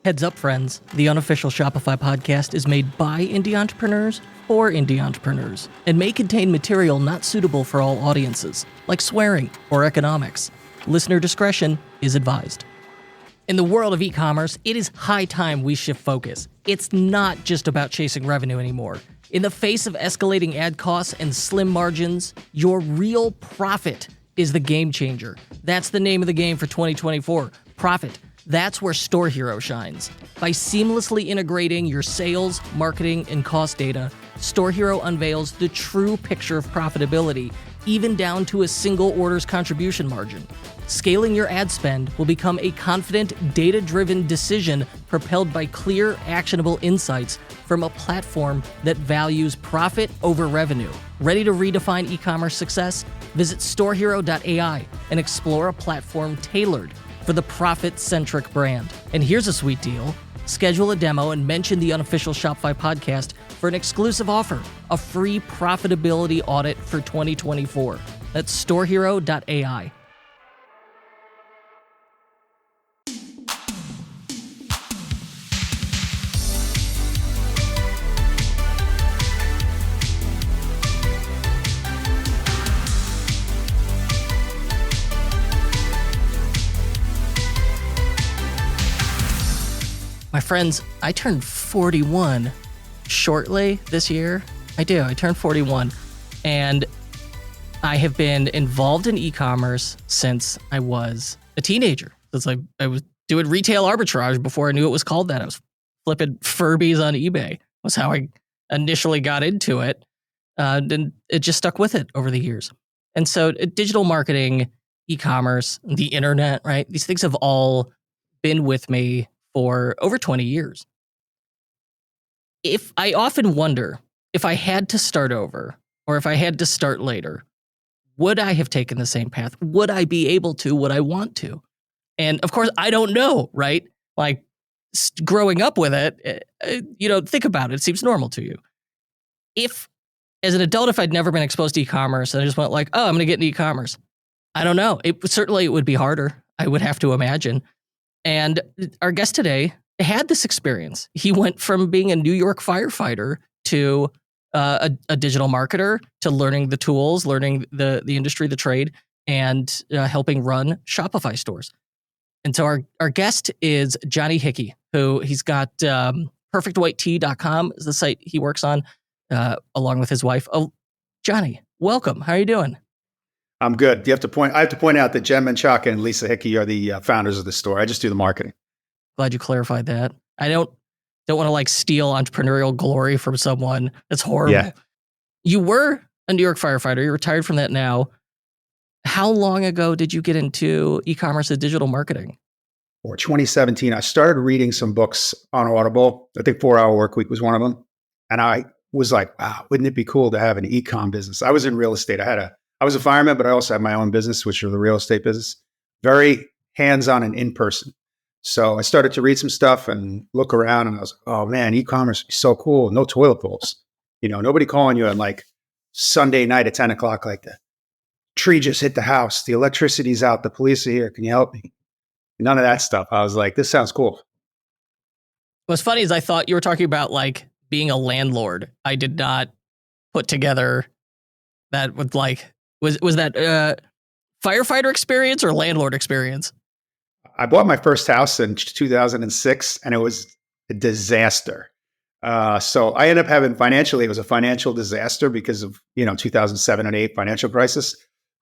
Heads up, friends. The unofficial Shopify podcast is made by indie entrepreneurs for indie entrepreneurs and may contain material not suitable for all audiences, like swearing or economics. Listener discretion is advised. In the world of e-commerce, it is high time we shift focus. It's not just about chasing revenue anymore. In the face of escalating ad costs and slim margins, your real profit is the game changer. That's the name of the game for 2024, profit. That's where Store Hero shines. By seamlessly integrating your sales, marketing, and cost data, Store Hero unveils the true picture of profitability, even down to a single order's contribution margin. Scaling your ad spend will become a confident, data-driven decision propelled by clear, actionable insights from a platform that values profit over revenue. Ready to redefine e-commerce success? Visit storehero.ai and explore a platform tailored for the profit-centric brand. And here's a sweet deal. Schedule a demo and mention the unofficial Shopify podcast for an exclusive offer, a free profitability audit for 2024. That's storehero.ai. My friends, I turned 41 shortly this year. I turned 41. And I have been involved in e-commerce since I was a teenager. It's like I was doing retail arbitrage before I knew it was called that. I was flipping Furbies on eBay. Was how I initially got into it. And it just stuck with it over the years. And so digital marketing, e-commerce, the internet, right? These things have all been with me for over 20 years. If I often wonder if I had to start over or if I had to start later, would I have taken the same path? Would I be able to? Would I want to? And of course, I don't know, right? Like growing up with it, think about it. It seems normal to you. If, as an adult, if I'd never been exposed to e-commerce and I just went like, oh, I'm going to get into e-commerce, I don't know. It would be harder, I would have to imagine. And our guest today had this experience. He went from being a New York firefighter to a digital marketer to learning the tools, learning the industry, the trade, and helping run Shopify stores. And so our guest is Johnny Hickey, who he's got perfectwhitetea.com is the site he works on along with his wife. Oh, Johnny, welcome. How are you doing? I'm good. I have to point out that Jen Menchaca and Lisa Hickey are the founders of the store. I just do the marketing. Glad you clarified that. I don't want to steal entrepreneurial glory from someone. That's horrible. Yeah. You were a New York firefighter. You're retired from that now. How long ago did you get into e-commerce and digital marketing? For 2017, I started reading some books on Audible. I think 4 Hour Workweek was one of them. And I was like, wow, wouldn't it be cool to have an e-com business? I was in real estate. I was a fireman, but I also had my own business, which was the real estate business. Very hands-on and in-person. So I started to read some stuff and look around and I was like, oh man, e-commerce is so cool. No toilet bowls. Nobody calling you on Sunday night at 10 o'clock like the tree just hit the house. The electricity's out. The police are here. Can you help me? None of that stuff. I was like, this sounds cool. What's funny is I thought you were talking about being a landlord. I did not put together that with was that firefighter experience or landlord experience? I bought my first house in 2006 and it was a disaster. So I ended up having it was a financial disaster because of, 2007 and 8 financial crisis.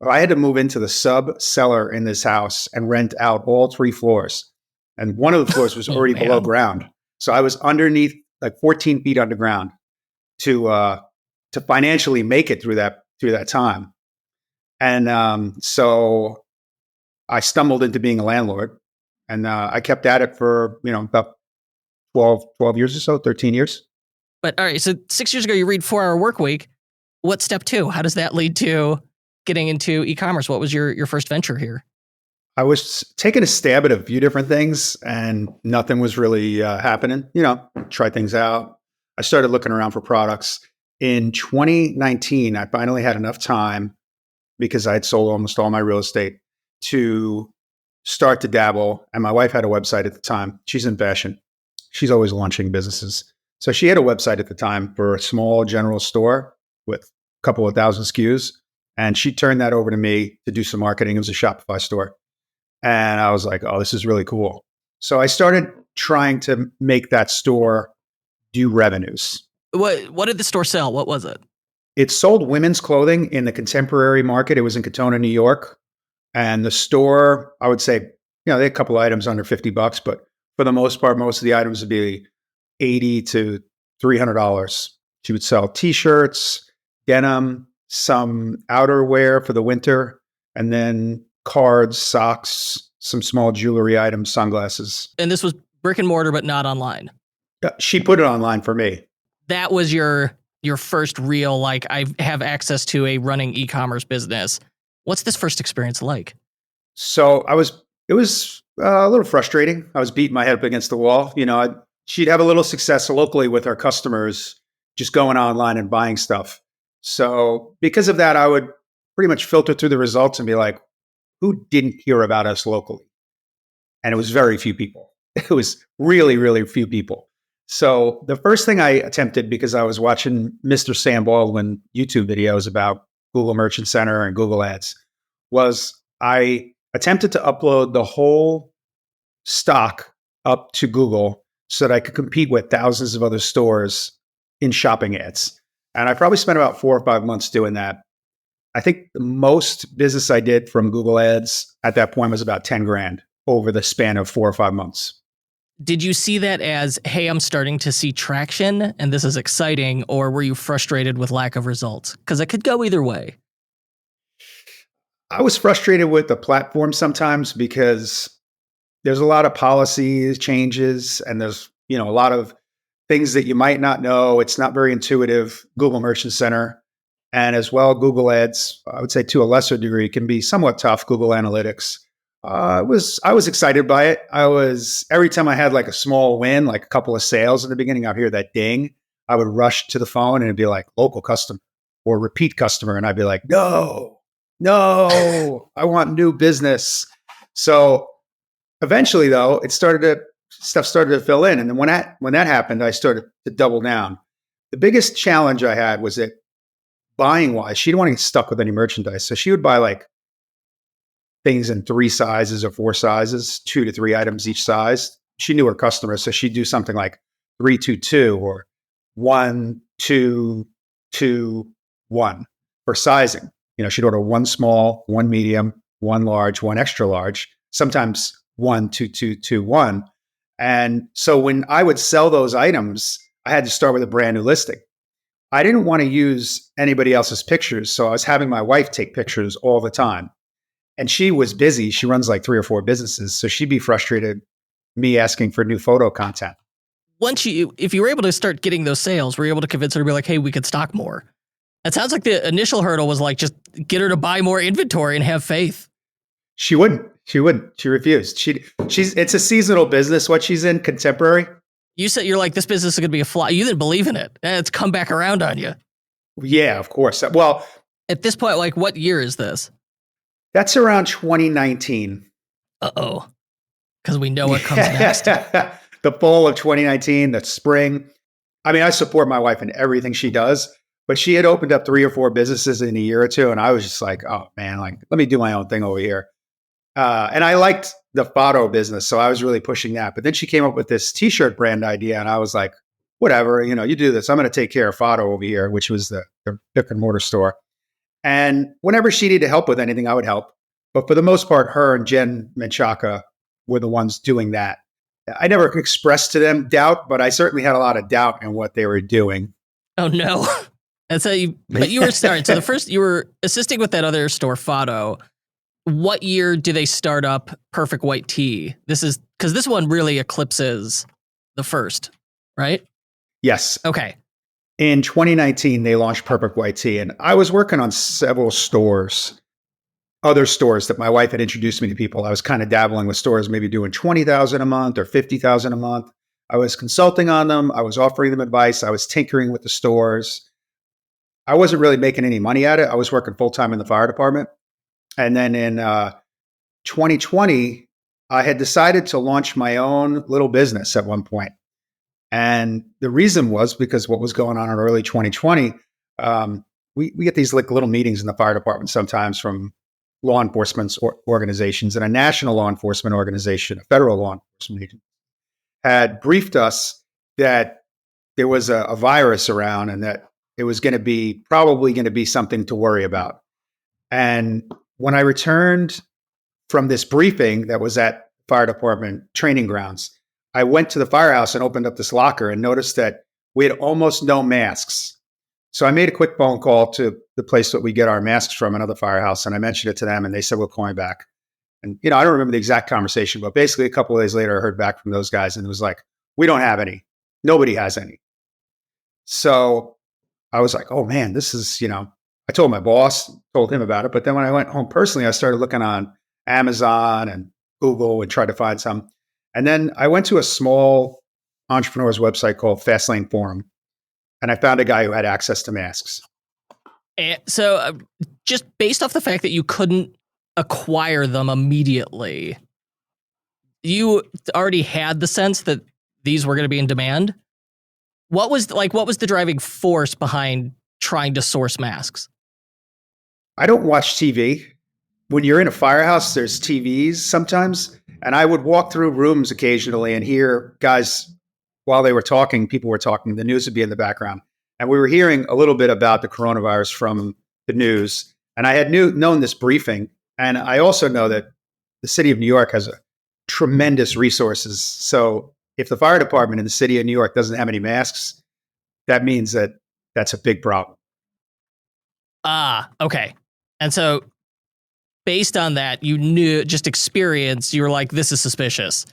I had to move into the sub cellar in this house and rent out all 3 floors. And one of the floors was already below ground. So I was underneath 14 feet underground to financially make it through that time. And so I stumbled into being a landlord and I kept at it for, about 12 years or so, 13 years. But all right, so 6 years ago, you read 4 Hour Workweek. What's step 2? How does that lead to getting into e-commerce? What was your first venture here? I was taking a stab at a few different things and nothing was really happening. Try things out. I started looking around for products. In 2019, I finally had enough time because I had sold almost all my real estate to start to dabble. And my wife had a website at the time. She's in fashion. She's always launching businesses. So she had a website at the time for a small general store with a couple of thousand SKUs. And she turned that over to me to do some marketing. It was a Shopify store. And I was like, oh, this is really cool. So I started trying to make that store do revenues. What did the store sell? What was it? It sold women's clothing in the contemporary market. It was in Katona, New York. And the store, I would say, they had a couple of items under $50, but for the most part, most of the items would be $80 to $300. She would sell t-shirts, denim, some outerwear for the winter, and then cards, socks, some small jewelry items, sunglasses. And this was brick and mortar, but not online. She put it online for me. That was your first real, like, I have access to a running e-commerce business. What's this first experience like? So it was a little frustrating. I was beating my head up against the wall. She'd have a little success locally with our customers just going online and buying stuff. So because of that, I would pretty much filter through the results and be like, who didn't hear about us locally? And it was very few people. It was really, really few people. So the first thing I attempted, because I was watching Mr. Sam Baldwin YouTube videos about Google Merchant Center and Google Ads, was I attempted to upload the whole stock up to Google so that I could compete with thousands of other stores in shopping ads. And I probably spent about 4 or 5 months doing that. I think the most business I did from Google Ads at that point was about 10 grand over the span of 4 or 5 months. Did you see that as, hey, I'm starting to see traction and this is exciting, or were you frustrated with lack of results? Because it could go either way. I was frustrated with the platform sometimes because there's a lot of policies, changes, and there's, a lot of things that you might not know. It's not very intuitive. Google Merchant Center and as well Google Ads, I would say to a lesser degree, can be somewhat tough. Google Analytics. I was excited by it. Every time I had like a small win, like a couple of sales in the beginning, I'd hear that ding. I would rush to the phone and it'd be like local customer or repeat customer. And I'd be like, no, I want new business. So eventually though, stuff started to fill in. And then when that happened, I started to double down. The biggest challenge I had was that buying wise, she didn't want to get stuck with any merchandise. So she would buy like things in 3 sizes or 4 sizes, 2 to 3 items each size. She knew her customers, so she'd do something like 3-2-2 or 1-2-2-1 for sizing. She'd order 1 small, 1 medium, 1 large, 1 extra large, sometimes 1-2-2-2-1. And so when I would sell those items, I had to start with a brand new listing. I didn't want to use anybody else's pictures, so I was having my wife take pictures all the time. And she was busy. She runs like 3 or 4 businesses. So she'd be frustrated, me asking for new photo content. If you were able to start getting those sales, were you able to convince her to be like, hey, we could stock more? It sounds like the initial hurdle was like, just get her to buy more inventory and have faith. She wouldn't. She refused. It's a seasonal business, what she's in, contemporary. You said you're like, this business is going to be a flop. You didn't believe in it. It's come back around on you. Yeah, of course. Well, at this point, like, what year is this? That's around 2019. Uh-oh. Because we know what comes next. The fall of 2019, the spring. I mean, I support my wife in everything she does, but she had opened up 3 or 4 businesses in a year or two. And I was just like, oh man, like, let me do my own thing over here. And I liked the photo business. So I was really pushing that. But then she came up with this t-shirt brand idea. And I was like, whatever, you do this. I'm going to take care of photo over here, which was the brick and mortar store. And whenever she needed help with anything, I would help. But for the most part, her and Jen Menchaca were the ones doing that. I never expressed to them doubt, but I certainly had a lot of doubt in what they were doing. Oh, no. That's how but you were starting. So you were assisting with that other store, Fado. What year do they start up Perfect White Tea? This is because this one really eclipses the first, right? Yes. Okay. In 2019, they launched Perfect White Tea, and I was working on several stores, other stores that my wife had introduced me to people. I was kind of dabbling with stores, maybe doing $20,000 a month or $50,000 a month. I was consulting on them. I was offering them advice. I was tinkering with the stores. I wasn't really making any money at it. I was working full-time in the fire department. And then in 2020, I had decided to launch my own little business at one point. And the reason was because what was going on in early 2020, we get these like little meetings in the fire department sometimes from law enforcement organizations, and a national law enforcement organization, a federal law enforcement agency, had briefed us that there was a virus around and that it was going to be probably going to be something to worry about. And when I returned from this briefing that was at fire department training grounds, I went to the firehouse and opened up this locker and noticed that we had almost no masks. So I made a quick phone call to the place that we get our masks from, another firehouse, and I mentioned it to them, and they said, we'll call me back. And, I don't remember the exact conversation, but basically a couple of days later, I heard back from those guys, and it was like, we don't have any. Nobody has any. So I was like, oh man, this is, I told my boss, told him about it. But then when I went home personally, I started looking on Amazon and Google and tried to find some. And then I went to a small entrepreneur's website called Fastlane Forum, and I found a guy who had access to masks. And so just based off the fact that you couldn't acquire them immediately, you already had the sense that these were going to be in demand. What was the driving force behind trying to source masks? I don't watch TV. When you're in a firehouse, there's TVs sometimes. And I would walk through rooms occasionally and hear guys, while they were talking, people were talking, the news would be in the background. And we were hearing a little bit about the coronavirus from the news. And I had known this briefing. And I also know that the city of New York has tremendous resources. So if the fire department in the city of New York doesn't have any masks, that means that that's a big problem. Okay. And so based on that, you knew, just experience, you were like, this is suspicious.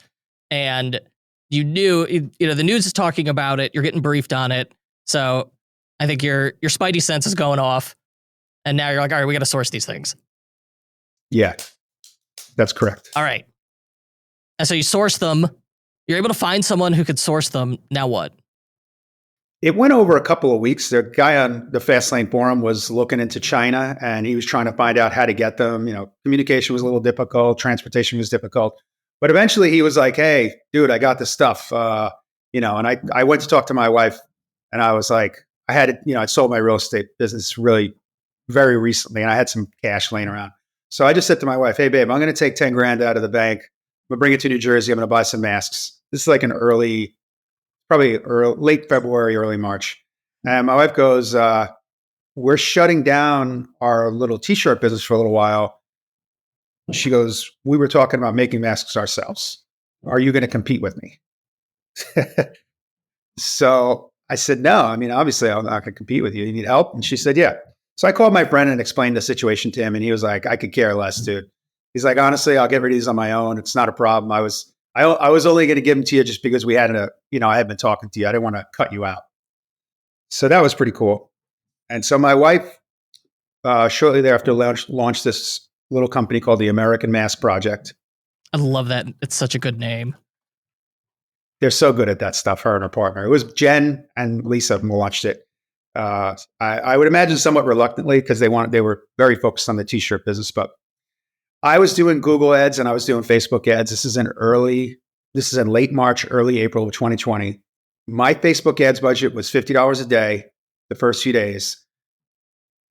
And you knew, the news is talking about it. You're getting briefed on it. So I think your spidey sense is going off. And now you're like, all right, we got to source these things. Yeah, that's correct. All right. And so you source them. You're able to find someone who could source them. Now what? It went over a couple of weeks. The guy on the Fastlane Forum was looking into China, and he was trying to find out how to get them. Communication was a little difficult. Transportation was difficult. But eventually he was like, hey, dude, I got this stuff. And I went to talk to my wife, and I was like, I sold my real estate business really very recently, and I had some cash laying around. So I just said to my wife, hey, babe, I'm going to take 10 grand out of the bank. I'm going to bring it to New Jersey. I'm going to buy some masks. This is like late February, early March. And my wife goes, we're shutting down our little t-shirt business for a little while. She goes, we were talking about making masks ourselves. Are you going to compete with me? So I said, no, obviously I'm not going to compete with you. You need help? And she said, yeah. So I called my friend and explained the situation to him. And he was like, I could care less, dude. He's like, honestly, I'll get rid of these on my own. It's not a problem. I was only going to give them to you just because I had been talking to you. I didn't want to cut you out. So that was pretty cool. And so my wife, shortly thereafter, launched this little company called the American Mask Project. I love that. It's such a good name. They're so good at that stuff, her and her partner. It was Jen and Lisa who launched it. I would imagine somewhat reluctantly because they were very focused on the t-shirt business, but I was doing Google ads and I was doing Facebook ads. This is in late March, early April of 2020. My Facebook ads budget was $50 a day the first few days.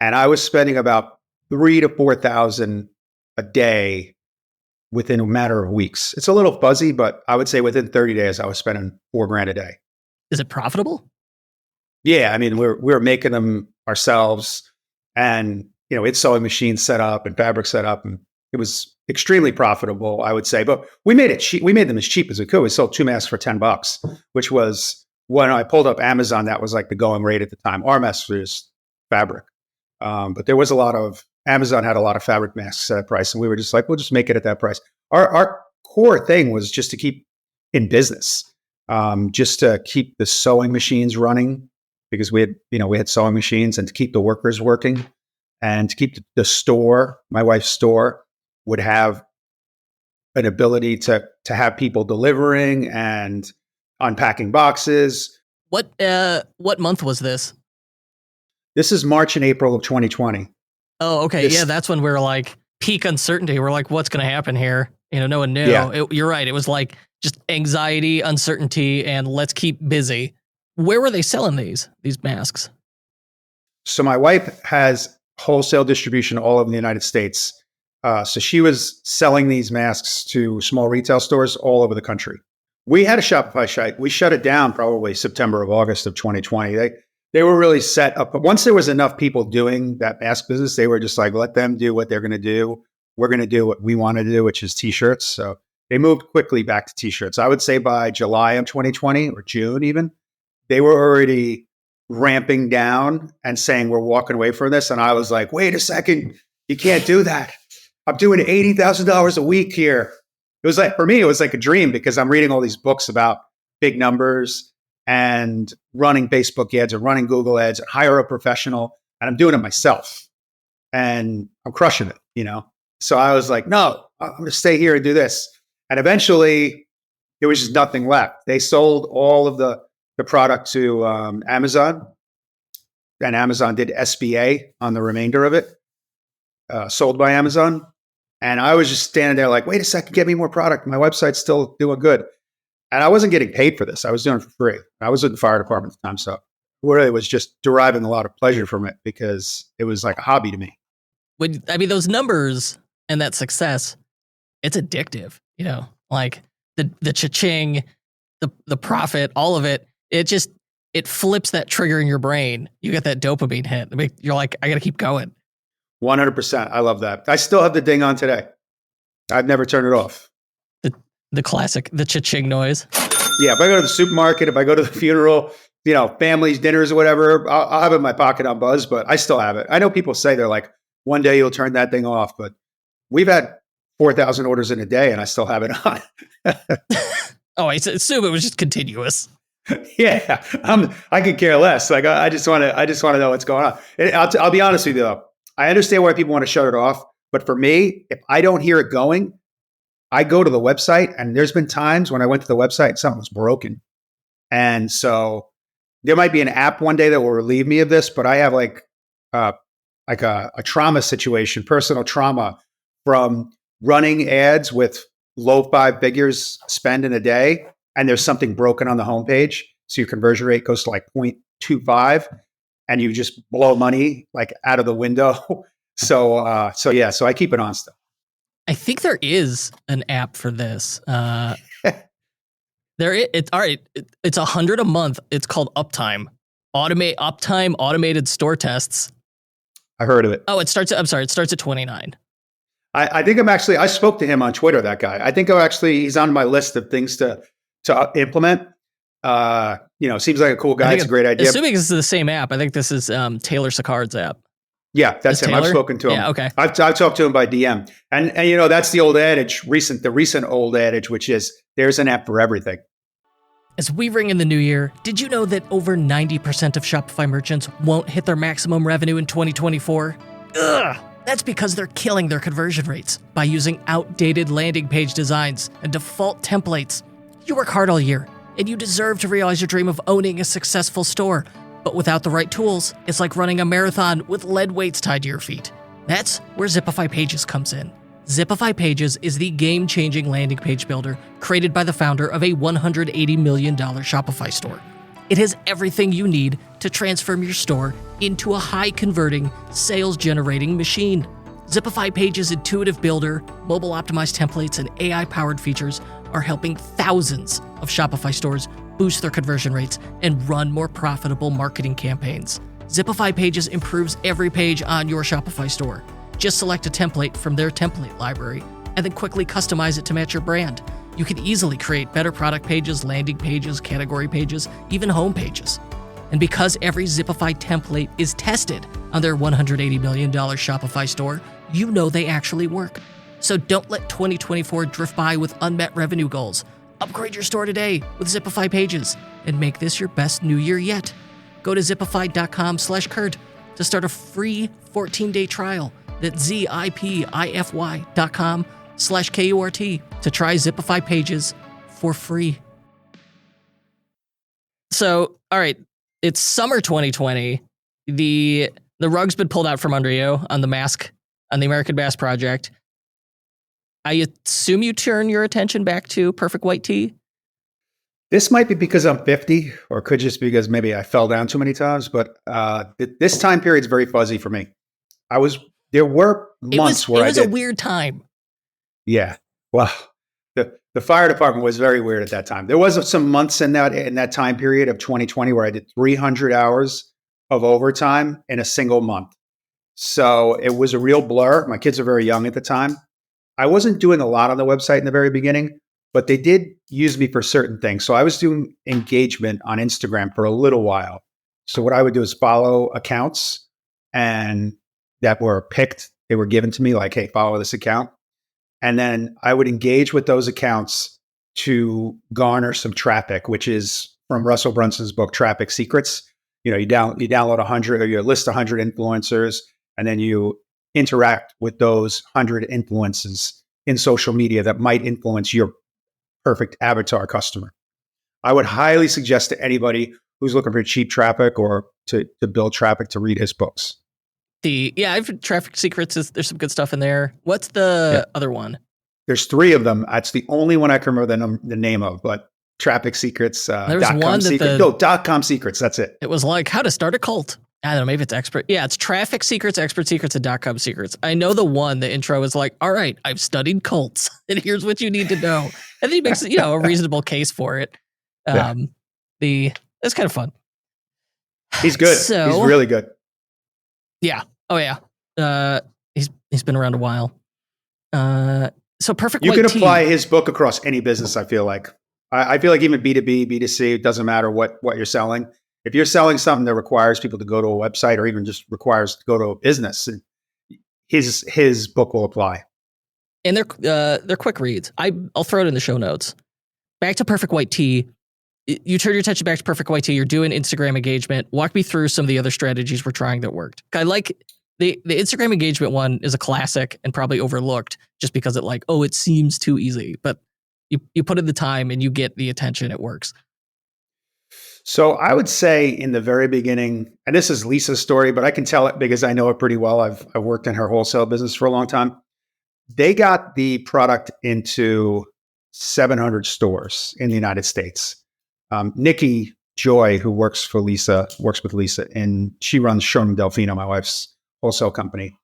And I was spending about $3,000 to $4,000 a day within a matter of weeks. It's a little fuzzy, but I would say within 30 days, I was spending $4,000 a day. Is it profitable? Yeah. We're making them ourselves, and, it's sewing machines set up and fabric set up, and it was extremely profitable, I would say. But we made it cheap. We made them as cheap as we could. We sold 2 masks for $10, which was, when I pulled up Amazon, that was like the going rate at the time. Our masks was fabric. But there was Amazon had a lot of fabric masks at that price. And we were just like, we'll just make it at that price. Our core thing was just to keep in business, just to keep the sewing machines running, because we had sewing machines, and to keep the workers working, and to keep the store, my wife's store, would have an ability to have people delivering and unpacking boxes. What month was this? This is March and April of 2020. Oh, okay. Yeah, that's when we're like peak uncertainty. We're like, what's going to happen here? No one knew. Yeah. You're right. It was like just anxiety, uncertainty, and let's keep busy. Where were they selling these masks? So my wife has wholesale distribution all over the United States. So she was selling these masks to small retail stores all over the country. We had a Shopify site. We shut it down probably September of August of 2020. They were really set up. But once there was enough people doing that mask business, they were just like, let them do what they're going to do. We're going to do what we want to do, which is t-shirts. So they moved quickly back to t-shirts. I would say by July of 2020 or June even, they were already ramping down and saying, we're walking away from this. And I was like, wait a second, you can't do that. I'm doing $80,000 a week here. It was like, for me, it was like a dream because I'm reading all these books about big numbers and running Facebook ads or running Google ads and hire a professional. And I'm doing it myself and I'm crushing it, So I was like, no, I'm going to stay here and do this. And eventually there was just nothing left. They sold all of the product to Amazon, and Amazon did SBA on the remainder of it, sold by Amazon. And I was just standing there like, wait a second, get me more product. My website's still doing good. And I wasn't getting paid for this. I was doing it for free. I was in the fire department at the time. So really was just deriving a lot of pleasure from it because it was like a hobby to me. Those numbers and that success, it's addictive, like the cha-ching, the profit, all of it. It flips that trigger in your brain. You get that dopamine hit. You're like, I got to keep going. 100%. I love that. I still have the ding on today. I've never turned it off. The classic, the cha-ching noise. Yeah. If I go to the supermarket, if I go to the funeral, families, dinners or whatever, I'll have it in my pocket on buzz, but I still have it. I know people say they're like, one day you'll turn that thing off, but we've had 4,000 orders in a day and I still have it on. Oh, I assume it was just continuous. Yeah. I could care less. Like, I just want to know what's going on. I'll be honest with you though. I understand why people want to shut it off, but for me, if I don't hear it going, I go to the website, and there's been times when I went to the website, something was broken. And so there might be an app one day that will relieve me of this, but I have like a trauma situation, personal trauma from running ads with low 5 figures spend in a day, and there's something broken on the homepage. So your conversion rate goes to like 0.25. And you just blow money like out of the window. So I keep it on still. I think there is an app for this. All right. It's $100 a month. It's called Uptime. Automated store tests. I heard of it. Oh, it starts at $29. I think I spoke to him on Twitter, that guy. I think he's on my list of things to implement. Seems like a cool guy. It's a great idea. Assuming this is the same app, I think this is Taylor Sicard's app. Yeah, that's him. I've spoken to him. Yeah, okay. I've talked to him by DM. And that's the old adage, the recent old adage, which is there's an app for everything. As we ring in the new year, did you know that over 90% of Shopify merchants won't hit their maximum revenue in 2024? Ugh! That's because they're killing their conversion rates by using outdated landing page designs and default templates. You work hard all year, and you deserve to realize your dream of owning a successful store. But without the right tools, it's like running a marathon with lead weights tied to your feet. That's where Zipify Pages comes in. Zipify Pages is the game-changing landing page builder created by the founder of a $180 million Shopify store. It has everything you need to transform your store into a high-converting, sales-generating machine. Zipify Pages' intuitive builder, mobile-optimized templates, and AI-powered features are helping thousands of Shopify stores boost their conversion rates and run more profitable marketing campaigns. Zipify Pages improves every page on your Shopify store. Just select a template from their template library and then quickly customize it to match your brand. You can easily create better product pages, landing pages, category pages, even home pages. And because every Zipify template is tested on their $180 million Shopify store, you know they actually work. So don't let 2024 drift by with unmet revenue goals. Upgrade your store today with Zipify Pages and make this your best new year yet. Go to zipify.com/Kurt to start a free 14-day trial. That's zipify.com/KURT to try Zipify Pages for free. So, all right, it's summer 2020. The rug's been pulled out from under you on the American Mask Project. I assume you turn your attention back to Perfect White Tea. This might be because I'm 50, or could just be because maybe I fell down too many times. But this time period is very fuzzy for me. There were months where It I was a did. weird time. Yeah. Well, the fire department was very weird at that time. There was some months in that time period of 2020 where I did 300 hours of overtime in a single month. So it was a real blur. My kids are very young at the time. I wasn't doing a lot on the website in the very beginning, but they did use me for certain things. So I was doing engagement on Instagram for a little while. So what I would do is follow accounts and that were picked. They were given to me like, hey, follow this account. And then I would engage with those accounts to garner some traffic, which is from Russell Brunson's book, Traffic Secrets. You download 100 or you list 100 influencers, and then you interact with those 100 influences in social media that might influence your perfect avatar customer. I would highly suggest to anybody who's looking for cheap traffic or to build traffic to read his books. I've Traffic Secrets. There's some good stuff in there. What's the other one? There's 3 of them. That's the only one I can remember the name of, but Traffic Secrets. There's one .com Secrets. That's it. It was like how to start a cult. I don't know, maybe it's expert. Yeah, it's Traffic Secrets, Expert Secrets, and .com Secrets. I know the intro is like, all right, I've studied cults, and here's what you need to know. And then he makes a reasonable case for it. It's kind of fun. He's good. He's really good. Yeah. Oh yeah. He's been around a while. So Perfect White Tea. You can apply his book across any business. I feel like even B2B, B2C, it doesn't matter what you're selling. If you're selling something that requires people to go to a website or even just requires to go to a business, his book will apply. And they're quick reads. I'll throw it in the show notes. Back to Perfect White Tea. You turn your attention back to Perfect White Tea. You're doing Instagram engagement. Walk me through some of the other strategies we're trying that worked. I like the Instagram engagement one is a classic and probably overlooked just because it seems too easy. But you put in the time and you get the attention. It works. So I would say in the very beginning, and this is Lisa's story, but I can tell it because I know it pretty well. I've worked in her wholesale business for a long time. They got the product into 700 stores in the United States. Nikki Joy, who works with Lisa, and she runs Sherman Delfino, my wife's wholesale company.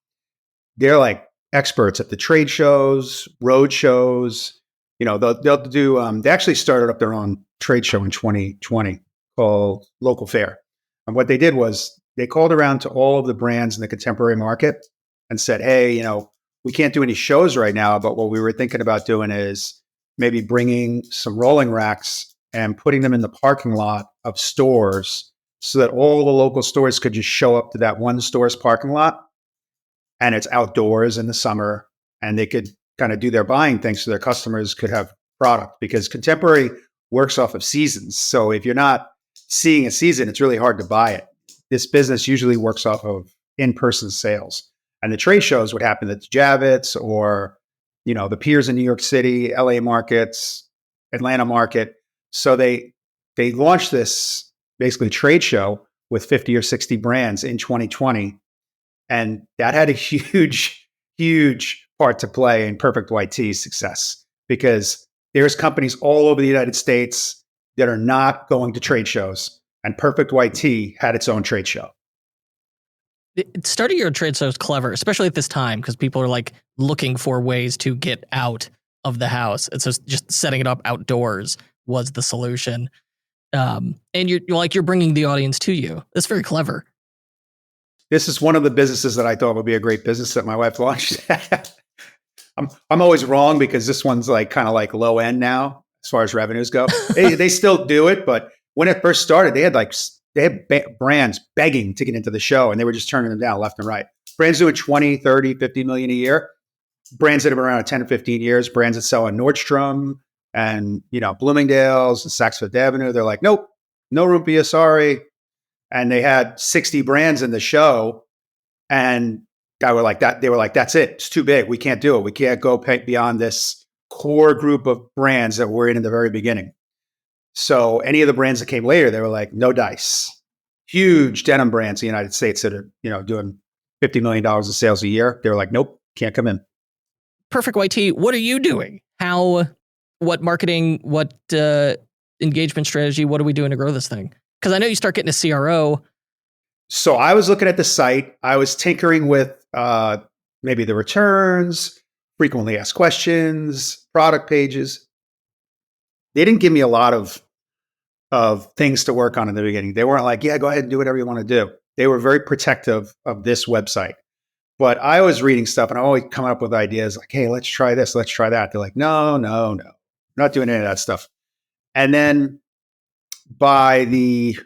They're like experts at the trade shows, road shows. They'll do. They actually started up their own trade show in 2020 called Local Fair. And what they did was they called around to all of the brands in the contemporary market and said, hey, we can't do any shows right now, but what we were thinking about doing is maybe bringing some rolling racks and putting them in the parking lot of stores so that all the local stores could just show up to that one store's parking lot. And it's outdoors in the summer, and they could kind of do their buying things so their customers could have product, because contemporary works off of seasons. So if you're not seeing a season, it's really hard to buy it. This business usually works off of in-person sales. And the trade shows would happen at the Javits or, the piers in New York City, LA markets, Atlanta market. So they launched this basically trade show with 50 or 60 brands in 2020. And that had a huge, huge part to play in Perfect White Tea's success, because there's companies all over the United States that are not going to trade shows. And Perfect White Tea had its own trade show. Starting your own trade show is clever, especially at this time, because people are looking for ways to get out of the house. And so just setting it up outdoors was the solution. And you're bringing the audience to you. That's very clever. This is one of the businesses that I thought would be a great business that my wife launched. I'm always wrong, because this one's kind of low end now as far as revenues go. They still do it, but when it first started, they had brands begging to get into the show, and they were just turning them down left and right. Brands doing 20, 30, 50 million a year. Brands that have been around 10 or 15 years, brands that sell on Nordstrom and, Bloomingdale's and Saks Fifth Avenue. They're like, nope, no room for you, sorry. And they had 60 brands in the show, and they were like, that's it. It's too big. We can't do it. We can't go beyond this core group of brands that were in the very beginning. So any of the brands that came later, they were like, no dice. Huge denim brands in the United States that are, doing $50 million in sales a year. They were like, nope, can't come in. Perfect YT, what are you doing? What marketing, what engagement strategy, what are we doing to grow this thing? Because I know you start getting a CRO. So I was looking at the site. I was tinkering with maybe the returns, frequently asked questions, product pages. They didn't give me a lot of things to work on in the beginning. They weren't like, yeah, go ahead and do whatever you want to do. They were very protective of this website. But I was reading stuff and I always come up with ideas like, hey, let's try this, let's try that. They're like, no, I'm not doing any of that stuff. And then by the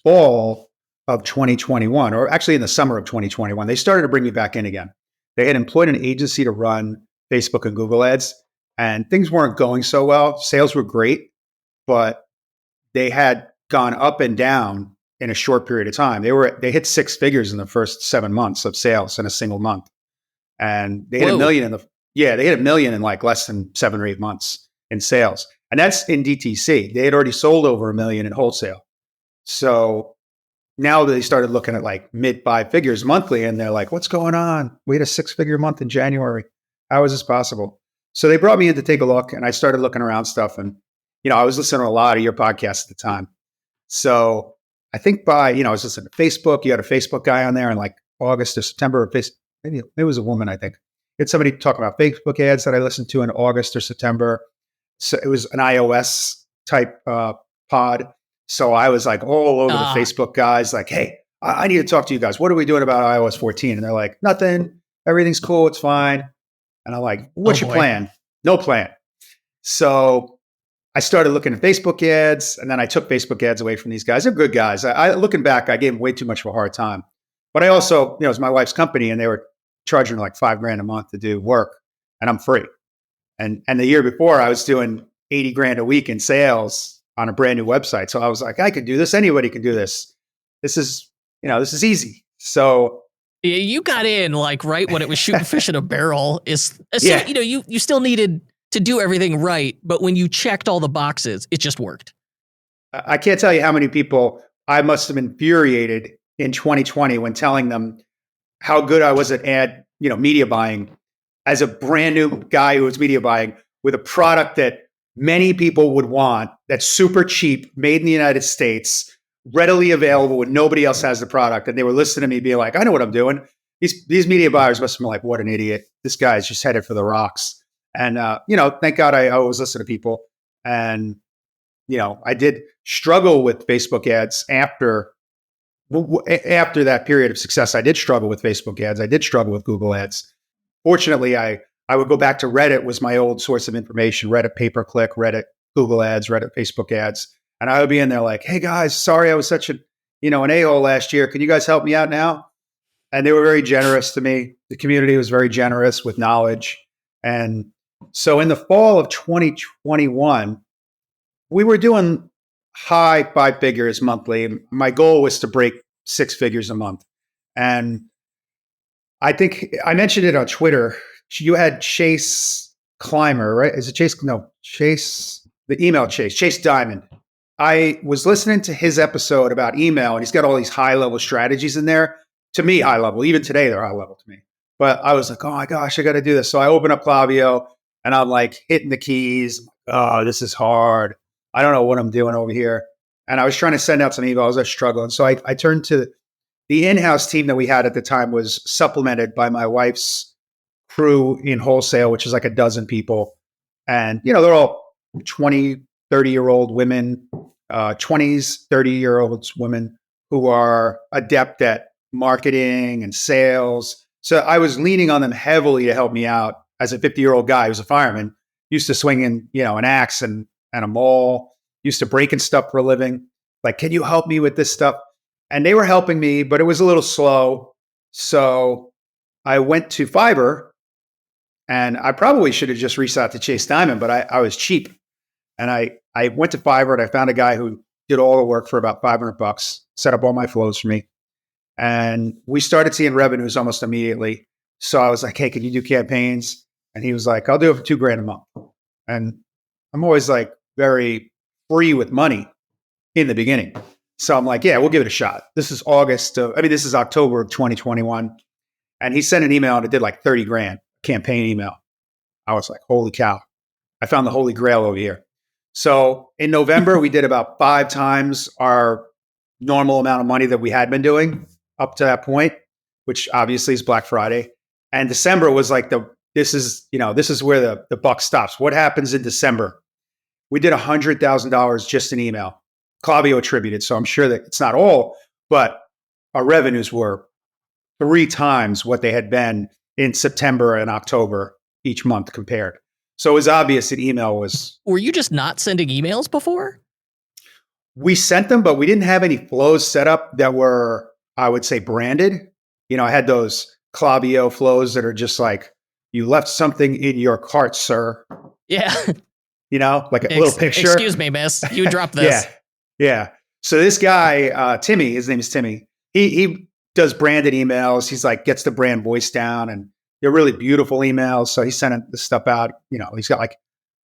fall of 2021, or actually in the summer of 2021, they started to bring me back in again. They had employed an agency to run Facebook and Google ads, and things weren't going so well. Sales were great, but they had gone up and down in a short period of time. They hit six figures in the first 7 months of sales in a single month. And they hit $1 million they hit $1 million in like less than 7 or 8 months in sales. And that's in DTC. They had already sold over $1 million in wholesale. So now they started looking at like mid 5 figures monthly, and they're like, what's going on? We had a 6-figure month in January. How is this possible? So they brought me in to take a look, and I started looking around stuff. And, I was listening to a lot of your podcasts at the time. So I think I was listening to Facebook. You had a Facebook guy on there in like August or September. Maybe it was a woman, I think. It's somebody talking about Facebook ads that I listened to in August or September. So it was an iOS type pod. So I was like all over the Facebook guys, like, hey, I need to talk to you guys. What are we doing about iOS 14? And they're like, nothing. Everything's cool. It's fine. And I'm like, what's your plan? No plan. So I started looking at Facebook ads, and then I took Facebook ads away from these guys. They're good guys. Looking back, I gave them way too much of a hard time. But I also, it was my wife's company, and they were charging like $5,000 a month to do work, and I'm free. And the year before, I was doing $80,000 a week in sales on a brand new website. So I was like, I could do this. Anybody can do this. This is easy. So you got in like right when it was shooting fish in a barrel. You still needed to do everything right, but when you checked all the boxes, it just worked. I can't tell you how many people I must have infuriated in 2020 when telling them how good I was at media buying as a brand new guy who was media buying with a product that many people would want, that's super cheap, made in the United States, readily available when nobody else has the product. And they were listening to me being like, I know what I'm doing. These media buyers must have been like, what an idiot. This guy's just headed for the rocks. And, thank God I always listen to people. And, I did struggle with Facebook ads after that period of success. I did struggle with Facebook ads. I did struggle with Google ads. Fortunately, I would go back to Reddit, was my old source of information, Reddit pay-per-click, Reddit Google ads, Reddit Facebook ads. And I would be in there like, hey guys, sorry I was such an a-hole last year. Can you guys help me out now? And they were very generous to me. The community was very generous with knowledge. And so in the fall of 2021, we were doing high 5 figures monthly. My goal was to break 6 figures a month. And I think I mentioned it on Twitter. You had Chase Clymer, right? Is it Chase? No, Chase, the email Chase Diamond. I was listening to his episode about email, and he's got all these high-level strategies in there. To me, high level. Even today, they're high level to me. But I was like, oh my gosh, I got to do this. So I open up Klaviyo, and I'm like hitting the keys. Oh, this is hard. I don't know what I'm doing over here. And I was trying to send out some emails. I was struggling. So I turned to the in-house team that we had at the time, was supplemented by my wife's crew in wholesale, which is like a dozen people. And, they're all 20, 30-year-old women, 20s, 30-year-olds women who are adept at marketing and sales. So I was leaning on them heavily to help me out as a 50-year-old guy who's a fireman, used to swinging, an axe and a maul, used to breaking stuff for a living. Like, can you help me with this stuff? And they were helping me, but it was a little slow. So I went to Fiverr, and I probably should have just reached out to Chase Diamond, but I was cheap. And I went to Fiverr, and I found a guy who did all the work for about $500, set up all my flows for me. And we started seeing revenues almost immediately. So I was like, hey, can you do campaigns? And he was like, I'll do it for $2,000 a month. And I'm always like very free with money in the beginning. So I'm like, yeah, we'll give it a shot. This is October of 2021. And he sent an email, and it did like $30,000 campaign email. I was like, holy cow, I found the holy grail over here. So in November, we did about 5 times our normal amount of money that we had been doing up to that point, which obviously is Black Friday. And December was like this is where the buck stops. What happens in December? We did $100,000 just in email, Klaviyo attributed. So I'm sure that it's not all, but our revenues were 3 times what they had been in September and October each month compared. So it was obvious that email was. Were you just not sending emails before? We sent them, but we didn't have any flows set up that were, I would say, branded. I had those Klaviyo flows that are just like, you left something in your cart, sir. Yeah. Like a little picture. Excuse me, miss. You dropped this. Yeah. So this guy, Timmy, his name is Timmy. He does branded emails. He's like, gets the brand voice down, and they're really beautiful emails. So he's sending this stuff out. He's got like,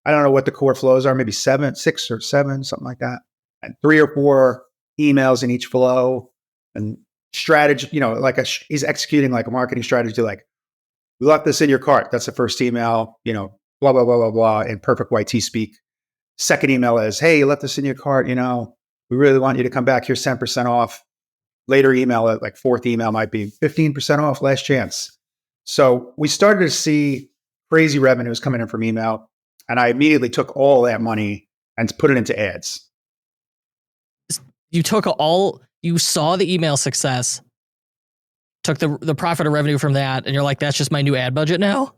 I don't know what the core flows are, maybe 6 or 7, something like that. And 3 or 4 emails in each flow, and strategy, he's executing like a marketing strategy. Like, we left this in your cart. That's the first email, blah, blah, blah, blah, blah, in perfect YT speak. Second email is, hey, you left this in your cart. We really want you to come back. Here's 10% off. Later email, like 4th email might be 15% off, last chance. So we started to see crazy revenues coming in from email. And I immediately took all that money and put it into ads. You saw the email success, took the profit or revenue from that, and you're like, that's just my new ad budget now?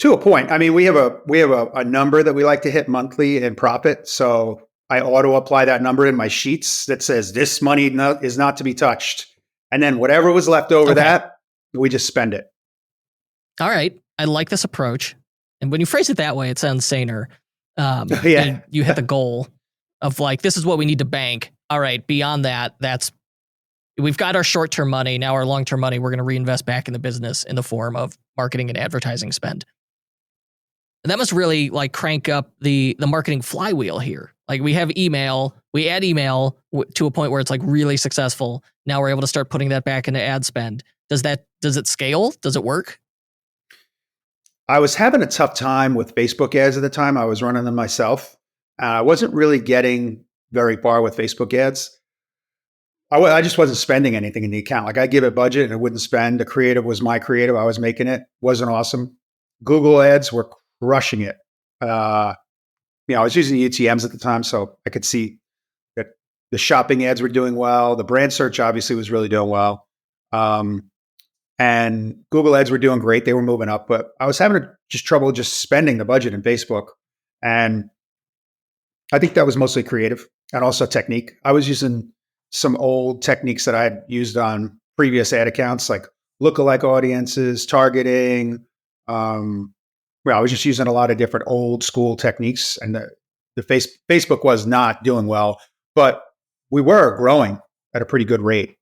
To a point. I mean, we have a number that we like to hit monthly in profit. So I auto apply that number in my sheets that says this money is not to be touched. And then whatever was left over that, we just spend it. All right. I like this approach. And when you phrase it that way, it sounds saner. Yeah. You hit the goal of like, this is what we need to bank. All right. Beyond that, we've got our short-term money. Now our long-term money, we're going to reinvest back in the business in the form of marketing and advertising spend. And that must really like crank up the marketing flywheel here. Like, we have email, we add email to a point where it's like really successful. Now we're able to start putting that back into ad spend. Does it scale? Does it work? I was having a tough time with Facebook ads at the time. I was running them myself. I wasn't really getting very far with Facebook ads. I just wasn't spending anything in the account. Like, I give a budget and it wouldn't spend. The creative was my creative. I was making it. Wasn't awesome. Google ads were crushing it. I was using UTMs at the time, so I could see that the shopping ads were doing well. The brand search obviously was really doing well. And Google ads were doing great. They were moving up, but I was having trouble just spending the budget in Facebook. And I think that was mostly creative and also technique. I was using some old techniques that I had used on previous ad accounts, like lookalike audiences, targeting. I was just using a lot of different old school techniques, and the Facebook was not doing well, but we were growing at a pretty good rate.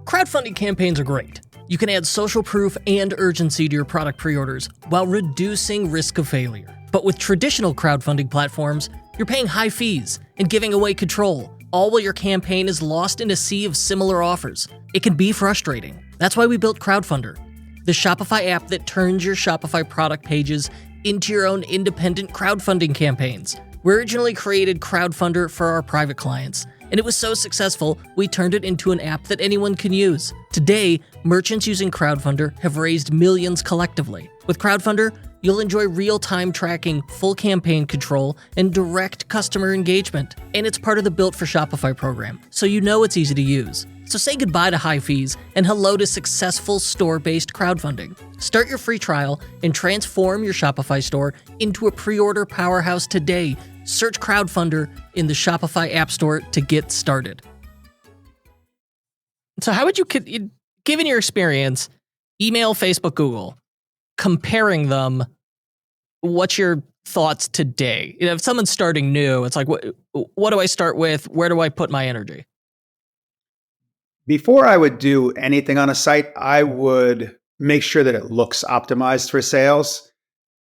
Crowdfunding campaigns are great. You can add social proof and urgency to your product pre-orders while reducing risk of failure. But with traditional crowdfunding platforms, you're paying high fees and giving away control, all while your campaign is lost in a sea of similar offers. It can be frustrating. That's why we built Crowdfunder, the Shopify app that turns your Shopify product pages into your own independent crowdfunding campaigns. We originally created Crowdfunder for our private clients, and it was so successful, we turned it into an app that anyone can use. Today, merchants using Crowdfunder have raised millions collectively. With Crowdfunder, you'll enjoy real-time tracking, full campaign control, and direct customer engagement. And it's part of the Built for Shopify program, so you know it's easy to use. So say goodbye to high fees and hello to successful store-based crowdfunding. Start your free trial and transform your Shopify store into a pre-order powerhouse today. Search Crowdfunder in the Shopify App Store to get started. So how would you, given your experience, email, Facebook, Google, comparing them, what's your thoughts today? If someone's starting new, it's like, what do I start with? Where do I put my energy? Before I would do anything on a site, I would make sure that it looks optimized for sales.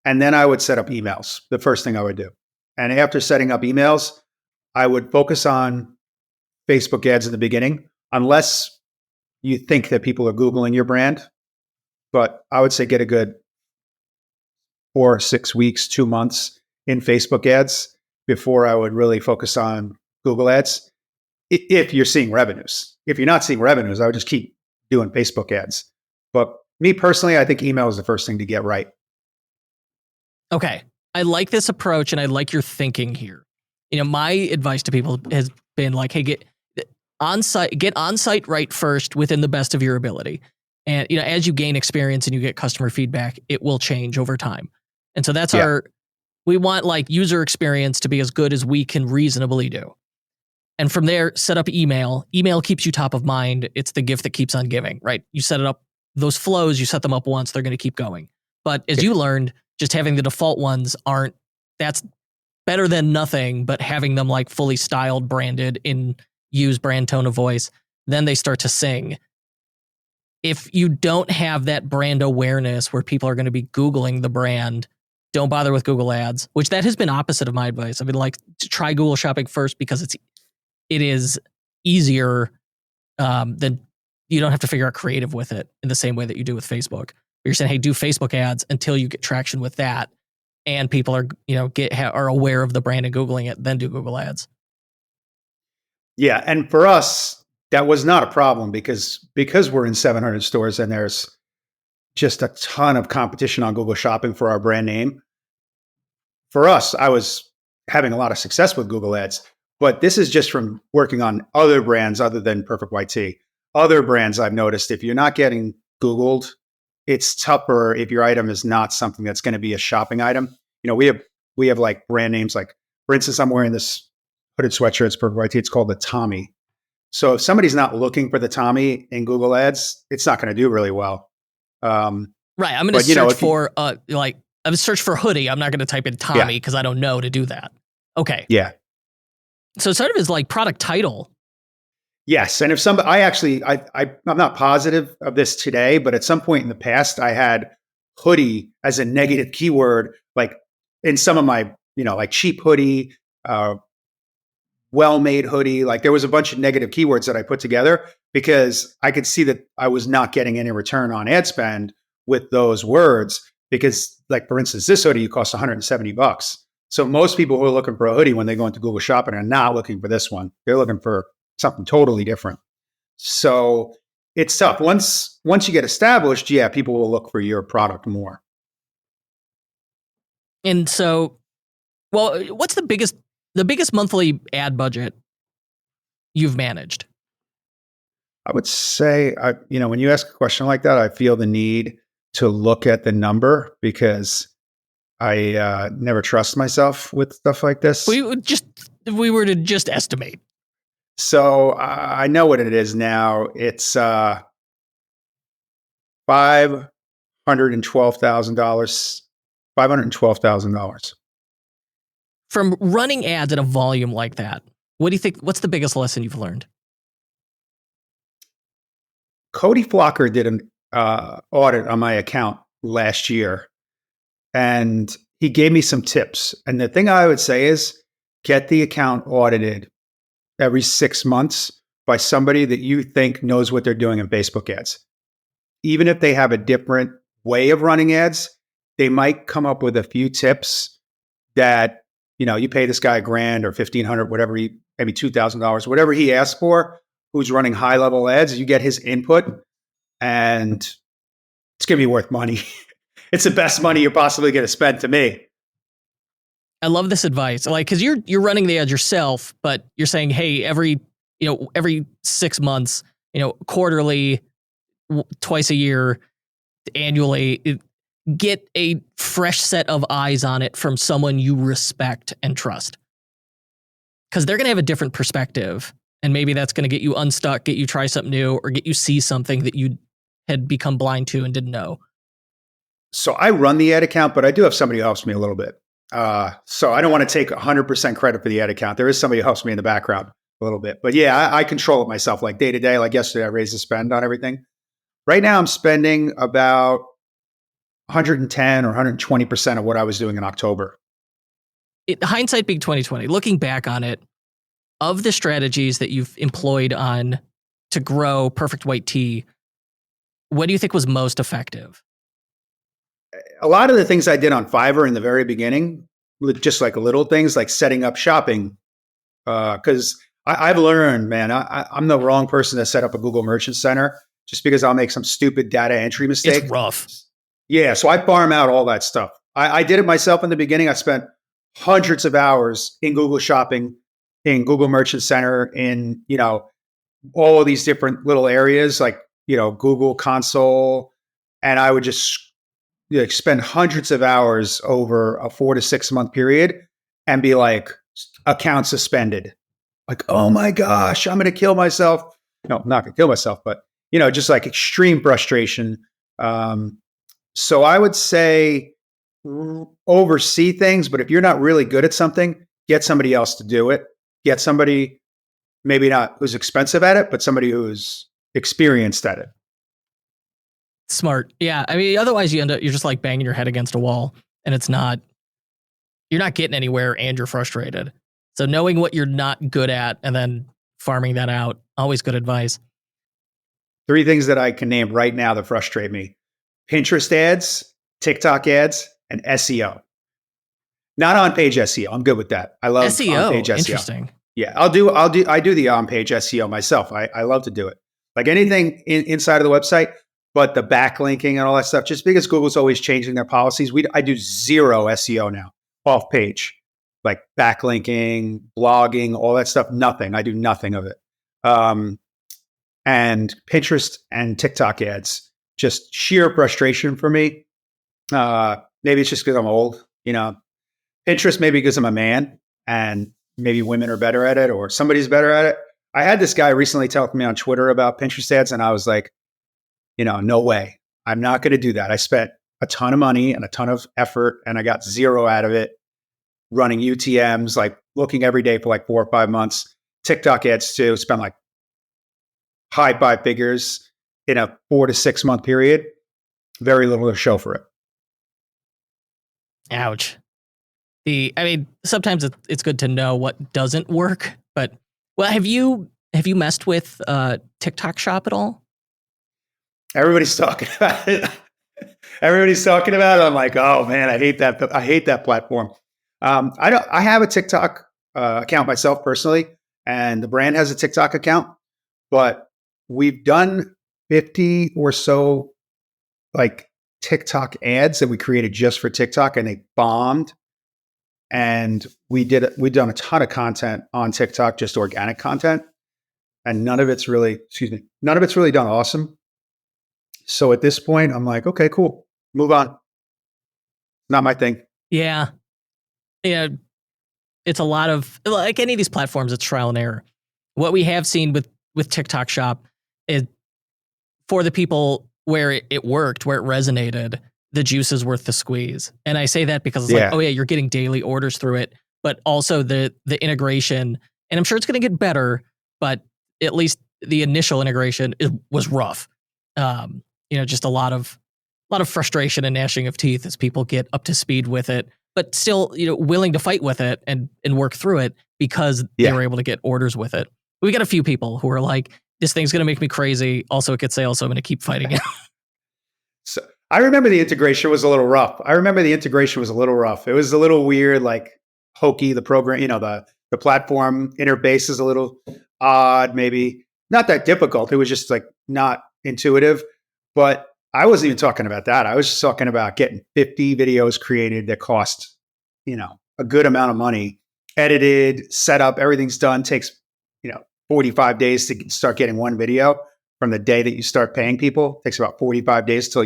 And then I would set up emails, the first thing I would do. And after setting up emails, I would focus on Facebook ads in the beginning, unless you think that people are Googling your brand. but I would say get a good 4 6 weeks, 2 months in Facebook ads before I would really focus on Google ads. If you're seeing revenues, if you're not seeing revenues, I would just keep doing Facebook ads. But me personally, I think email is the first thing to get right. Okay. I like this approach and I like your thinking here. My advice to people has been like, hey, get on-site right first within the best of your ability. And, as you gain experience and you get customer feedback, it will change over time. And so that's we want like user experience to be as good as we can reasonably do. And from there, set up email. Email keeps you top of mind. It's the gift that keeps on giving, right? You set it up, those flows, you set them up once, they're going to keep going. But as you learned, just having the default ones that's better than nothing, but having them like fully styled, branded use brand tone of voice, then they start to sing. If you don't have that brand awareness where people are going to be Googling the brand, don't bother with Google ads, which that has been opposite of my advice. I've been like, to try Google Shopping first because it is easier than you don't have to figure out creative with it in the same way that you do with Facebook. You're saying, hey, do Facebook ads until you get traction with that, and people are are aware of the brand and Googling it, then do Google ads. Yeah, and for us, that was not a problem because we're in 700 stores and there's just a ton of competition on Google Shopping for our brand name. For us, I was having a lot of success with Google ads, but this is just from working on other brands other than Perfect White Tea. Other brands I've noticed, if you're not getting Googled, it's tougher if your item is not something that's going to be a shopping item. We have like brand names, like for instance, I'm wearing this hooded sweatshirt. It's Perfect White Tea. It's called the Tommy. So if somebody's not looking for the Tommy in Google ads, it's not going to do really well. Right. I'm going to search for I'm going to search for hoodie. I'm not going to type in Tommy because I don't know to do that. Okay. Yeah. So sort of is like product title. Yes. And if somebody, I'm not positive of this today, but at some point in the past, I had hoodie as a negative keyword, like in some of my, like cheap hoodie, well-made hoodie. Like there was a bunch of negative keywords that I put together because I could see that I was not getting any return on ad spend with those words because, like, for instance, this hoodie costs $170. So most people who are looking for a hoodie when they go into Google Shopping are not looking for this one. They're looking for something totally different. So it's tough. Once you get established, people will look for your product more. And so, well, what's the biggest monthly ad budget you've managed? I would say, when you ask a question like that, I feel the need to look at the number because I never trust myself with stuff like this. We were to just estimate. So I know what it is now. It's $512,000. $512,000. From running ads at a volume like that, what do you think? What's the biggest lesson you've learned? Cody Flocker did an audit on my account last year, and he gave me some tips. And the thing I would say is get the account audited every 6 months by somebody that you think knows what they're doing in Facebook ads. Even if they have a different way of running ads, they might come up with a few tips that, you pay this guy $1,000 or $1,500, whatever maybe $2,000, whatever he asked for, who's running high level ads, you get his input and it's going to be worth money. It's the best money you're possibly going to spend to me. I love this advice. Like, cause you're running the ads yourself, but you're saying, hey, every 6 months, quarterly, twice a year, annually, get a fresh set of eyes on it from someone you respect and trust. Cause they're going to have a different perspective. And maybe that's going to get you unstuck, get you try something new, or get you see something that you had become blind to and didn't know. So I run the ad account, but I do have somebody who helps me a little bit. So I don't want to take 100% credit for the ad account. There is somebody who helps me in the background a little bit. But I control it myself, like day to day. Like yesterday, I raised the spend on everything. Right now, I'm spending about 110 or 120% of what I was doing in October. Hindsight being 2020, looking back on it, of the strategies that you've employed to grow Perfect White Tea, What do you think was most effective? A lot of the things I did on Fiverr in the very beginning, just like little things like setting up shopping, because I've learned, man, I'm the wrong person to set up a Google Merchant Center just because I'll make some stupid data entry mistake. It's rough. Yeah, so I farm out all that stuff. I did it myself in the beginning. I spent hundreds of hours in Google Shopping, in Google Merchant Center, in all of these different little areas like Google Console, and I would just spend hundreds of hours over a 4 to 6 month period and be like, account suspended. Like, oh my gosh, I'm going to kill myself. No, I'm not going to kill myself, but just like extreme frustration. So I would say oversee things, but if you're not really good at something, get somebody else to do it. Get somebody maybe not who's expensive at it, but somebody who's experienced at it. Smart. Yeah. I mean, otherwise you're just like banging your head against a wall and you're not getting anywhere and you're frustrated. So knowing what you're not good at and then farming that out, always good advice. 3 things that I can name right now that frustrate me: Pinterest ads, TikTok ads, and SEO. Not on-page SEO. I'm good with that. I love SEO. On-page SEO. Interesting. Yeah, I do the on-page SEO myself. I love to do it. Like anything inside of the website, but the backlinking and all that stuff, just because Google's always changing their policies, I do zero SEO now, off page, like backlinking, blogging, all that stuff. Nothing. I do nothing of it. And Pinterest and TikTok ads, just sheer frustration for me. Maybe it's just because I'm old, Pinterest, maybe because I'm a man and maybe women are better at it or somebody's better at it. I had this guy recently tell me on Twitter about Pinterest ads, and I was like, no way. I'm not going to do that. I spent a ton of money and a ton of effort, and I got zero out of it running UTMs, like looking every day for like 4 or 5 months. TikTok ads too, spent like high 5 figures in a 4 to 6 month period. Very little to show for it. Ouch. Sometimes it's good to know what doesn't work, but have you messed with TikTok Shop at all? Everybody's talking about it. Everybody's talking about it. I'm like, oh man, I hate that platform. I have a TikTok account myself personally, and the brand has a TikTok account, but we've done 50 or so like TikTok ads that we created just for TikTok, and they bombed. And we've done a ton of content on TikTok, just organic content, and none of it's really done awesome. So at this point, I'm like, okay, cool, move on. Not my thing. Yeah. Yeah. It's a lot of, like any of these platforms, it's trial and error. What we have seen with TikTok Shop is for the people where it worked, where it resonated, the juice is worth the squeeze. And I say that because it's like, oh yeah, you're getting daily orders through it, but also the integration, and I'm sure it's going to get better, but at least the initial integration was rough. Just a lot of frustration and gnashing of teeth as people get up to speed with it, but still, willing to fight with it and work through it because they were able to get orders with it. We got a few people who are like, this thing's going to make me crazy. Also, it gets sales, so I'm going to keep fighting it. So I remember the integration was a little rough. It was a little weird, like hokey. The program, the platform interface is a little odd, maybe not that difficult. It was just like not intuitive. But I wasn't even talking about that. I was just talking about getting 50 videos created that cost, a good amount of money, edited, set up, everything's done. Takes, 45 days to start getting one video from the day that you start paying people. Takes about 45 days till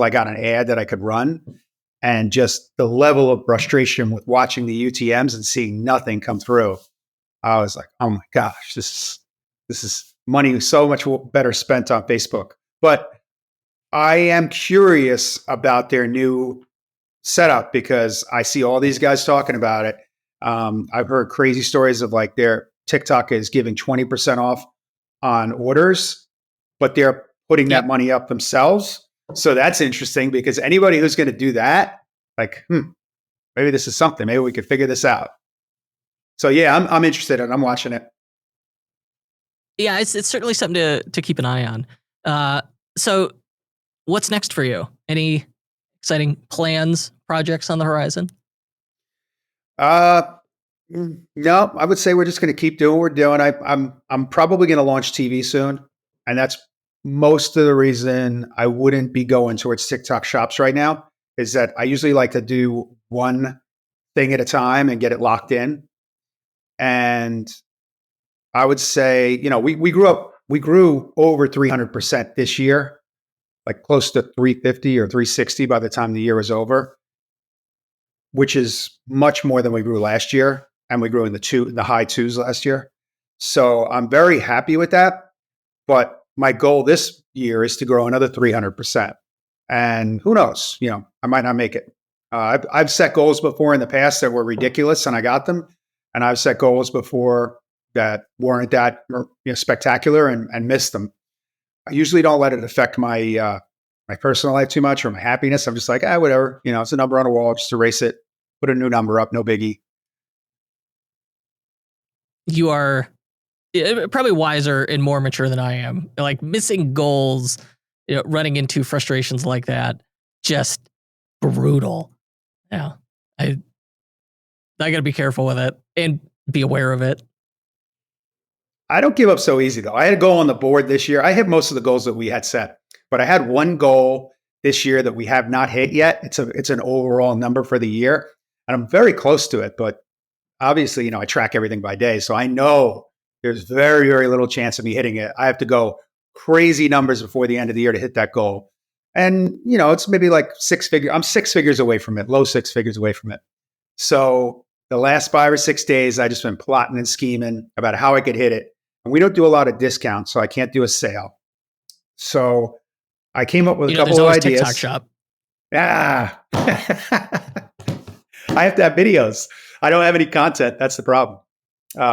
I got an ad that I could run. And just the level of frustration with watching the UTMs and seeing nothing come through. I was like, oh my gosh, this is money so much better spent on Facebook. But I am curious about their new setup because I see all these guys talking about it. I've heard crazy stories of like their TikTok is giving 20% off on orders, but they're putting that money up themselves. So that's interesting because anybody who's going to do that, like, maybe this is something. Maybe we could figure this out. So yeah, I'm interested and I'm watching it. Yeah, it's certainly something to keep an eye on. So what's next for you? Any exciting plans, projects on the horizon? No, I would say we're just going to keep doing what we're doing. I'm probably going to launch TV soon, and that's most of the reason I wouldn't be going towards TikTok shops right now. Is that I usually like to do one thing at a time and get it locked in. And I would say, we grew over 300% this year, like close to 350 or 360 by the time the year was over, which is much more than we grew last year. And we grew in the high twos last year. So I'm very happy with that. But my goal this year is to grow another 300%. And who knows, I might not make it. I've set goals before in the past that were ridiculous and I got them. And I've set goals before that weren't that spectacular and missed them. I usually don't let it affect my personal life too much or my happiness. I'm just like, whatever, it's a number on a wall, just erase it, put a new number up, no biggie. You are probably wiser and more mature than I am. Like missing goals, running into frustrations like that, just brutal. Yeah, I got to be careful with it and be aware of it. I don't give up so easy though. I had a goal on the board this year. I hit most of the goals that we had set, but I had one goal this year that we have not hit yet. It's an overall number for the year, and I'm very close to it. But obviously, I track everything by day, so I know there's very, very little chance of me hitting it. I have to go crazy numbers before the end of the year to hit that goal. And, it's maybe like 6 figures. I'm 6 figures away from it, low 6 figures away from it. So the last 5 or 6 days, I just been plotting and scheming about how I could hit it. And we don't do a lot of discounts, so I can't do a sale. So I came up with a couple of ideas. TikTok shop. I have to have videos. I don't have any content. That's the problem.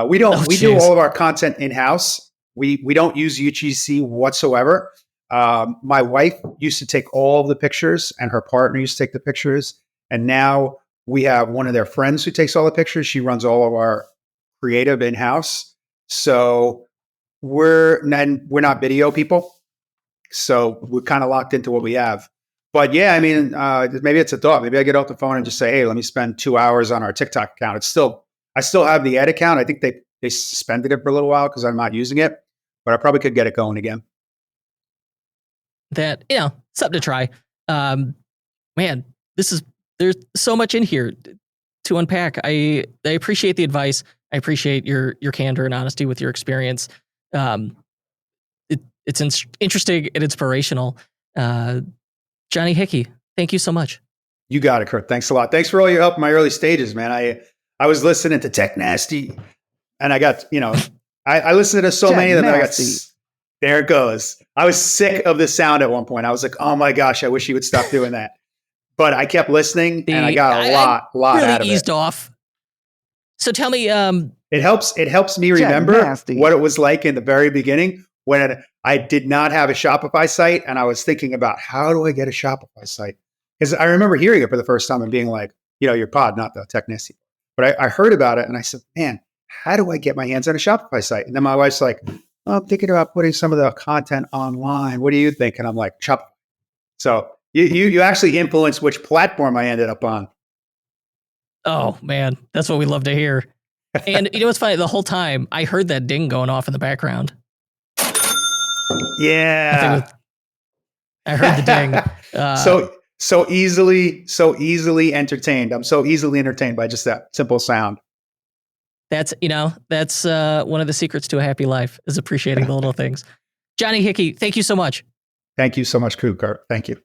We do all of our content in-house. We don't use UGC whatsoever. My wife used to take all of the pictures and her partner used to take the pictures. And now we have one of their friends who takes all the pictures. She runs all of our creative in-house. So we're not video people. So we're kind of locked into what we have. But yeah, maybe it's a thought. Maybe I get off the phone and just say, hey, let me spend 2 hours on our TikTok account. I still have the ad account. I think they suspended it for a little while because I'm not using it, but I probably could get it going again. That, something to try. Man, there's so much in here to unpack. I appreciate the advice. I appreciate your candor and honesty with your experience. It's interesting and inspirational. Johnny Hickey, thank you so much. You got it, Kurt. Thanks a lot. Thanks for all your help in my early stages, man. I was listening to Tech Nasty and I got, I listened to so many of them. There it goes. I was sick of the sound at one point. I was like, oh my gosh, I wish he would stop doing that. But I kept listening and I got a lot really out of it. Eased off. So tell me, it helps me remember what it was like in the very beginning when I did not have a Shopify site and I was thinking about how do I get a Shopify site? Because I remember hearing it for the first time and being like, your pod, not the technician. But I heard about it and I said, man, how do I get my hands on a Shopify site? And then my wife's like, I'm thinking about putting some of the content online. What do you think? And I'm like, Shopify. So you actually influenced which platform I ended up on. Oh man, that's what we love to hear. And what's funny? The whole time I heard that ding going off in the background. Yeah. I heard the ding. So easily entertained. I'm so easily entertained by just that simple sound. That's one of the secrets to a happy life is appreciating the little things. Johnny Hickey, thank you so much. Thank you so much, Kurt. Thank you.